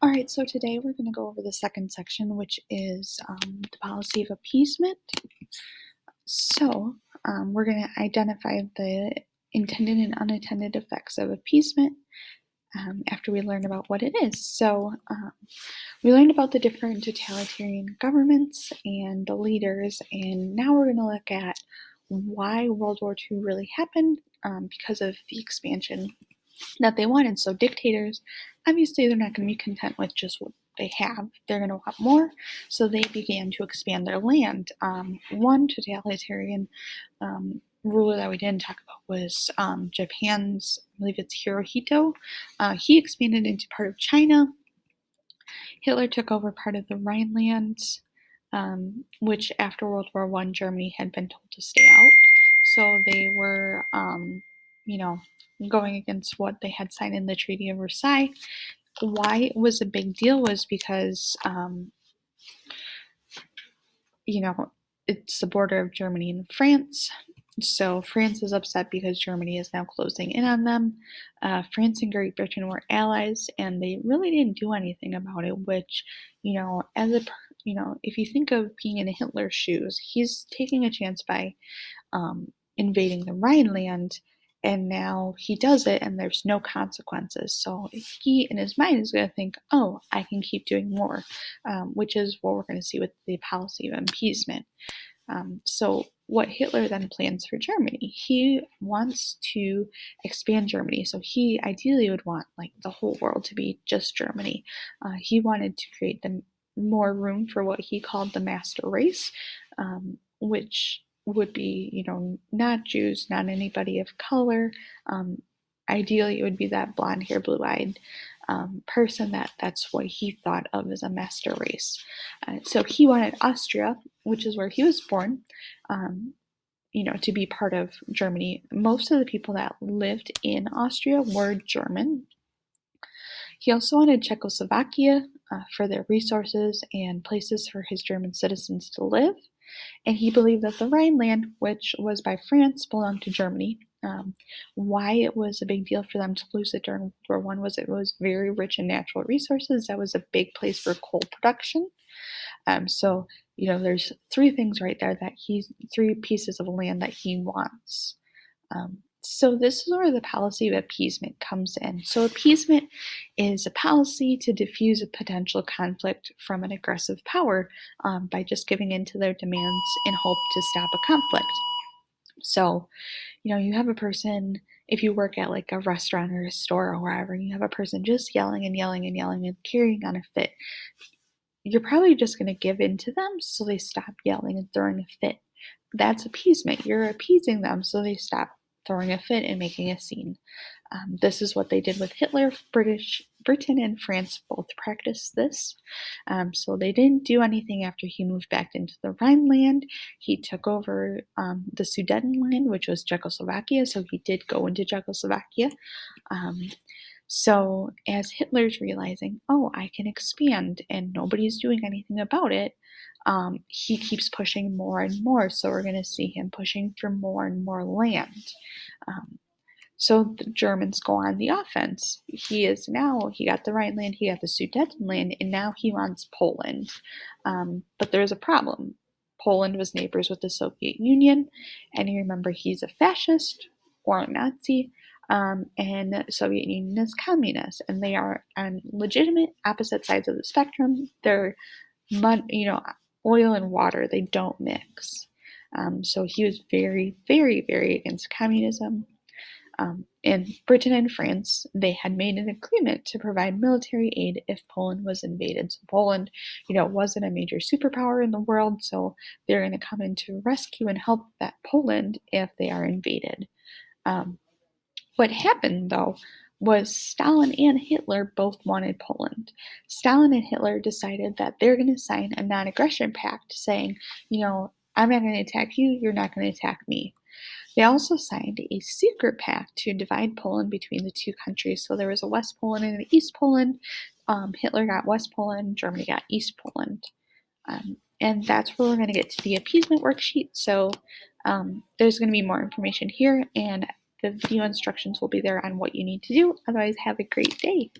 All right, so today we're going to go over the second section, which is the policy of appeasement. So we're going to identify the intended and unintended effects of appeasement after we learn about what it is. So we learned about the different totalitarian governments and the leaders, and now we're going to look at why World War II really happened because of the expansion that they wanted. So dictators, obviously, they're not going to be content with just what they have. They're going to want more. So they began to expand their land. One totalitarian ruler that we didn't talk about was Japan's, I believe it's Hirohito. He expanded into part of China. Hitler took over part of the Rhineland, which after World War I, Germany had been told to stay out. So they were, going against what they had signed in the Treaty of Versailles. Why it was a big deal was because, it's the border of Germany and France. So France is upset because Germany is now closing in on them. France and Great Britain were allies, and they really didn't do anything about it. Which, if you think of being in Hitler's shoes, he's taking a chance by invading the Rhineland, and now he does it, and there's no consequences. So he, in his mind, is going to think, "Oh, I can keep doing more," which is what we're going to see with the policy of appeasement. So what Hitler then plans for Germany, he wants to expand Germany. So he ideally would want the whole world to be just Germany. He wanted to create more room for what he called the master race, which would be, not Jews, not anybody of color. Ideally, it would be that blonde hair, blue-eyed person that's what he thought of as a master race. So he wanted Austria, which is where he was born, to be part of Germany. Most of the people that lived in Austria were German. He also wanted Czechoslovakia for their resources and places for his German citizens to live. And he believed that the Rhineland, which was by France, belonged to Germany. Why it was a big deal for them to lose it during World War I was it was very rich in natural resources. That was a big place for coal production. So there's three things right there three pieces of land that he wants. So this is where the policy of appeasement comes in. So appeasement is a policy to diffuse a potential conflict from an aggressive power by just giving in to their demands in hope to stop a conflict. So, you have a person, if you work at a restaurant or a store or wherever, you have a person just yelling and yelling and yelling and carrying on a fit. You're probably just going to give in to them so they stop yelling and throwing a fit. That's appeasement. You're appeasing them so they stop throwing a fit and making a scene. This is what they did with Hitler. Britain and France both practiced this. So they didn't do anything after he moved back into the Rhineland. He took over the Sudetenland, which was Czechoslovakia. So he did go into Czechoslovakia. So as Hitler's realizing, oh, I can expand and nobody's doing anything about it, he keeps pushing more and more. So we're going to see him pushing for more and more land. So the Germans go on the offense. He got the Rhineland, he got the Sudetenland, and now he wants Poland. But there's a problem. Poland was neighbors with the Soviet Union, and you remember he's a fascist or a Nazi, and the Soviet Union is communist, and they are on legitimate opposite sides of the spectrum. They're oil and water, they don't mix. So he was very, very, very against communism. In Britain and France, they had made an agreement to provide military aid if Poland was invaded. So Poland, wasn't a major superpower in the world, so they're going to come in to rescue and help that Poland if they are invaded. What happened, though, was Stalin and Hitler both wanted Poland. Stalin and Hitler decided that they're going to sign a non-aggression pact saying, I'm not going to attack you, you're not going to attack me. They also signed a secret pact to divide Poland between the two countries. So there was a West Poland and an East Poland. Hitler got West Poland, Germany got East Poland. And that's where we're going to get to the appeasement worksheet. So there's going to be more information here, and the video instructions will be there on what you need to do. Otherwise, have a great day.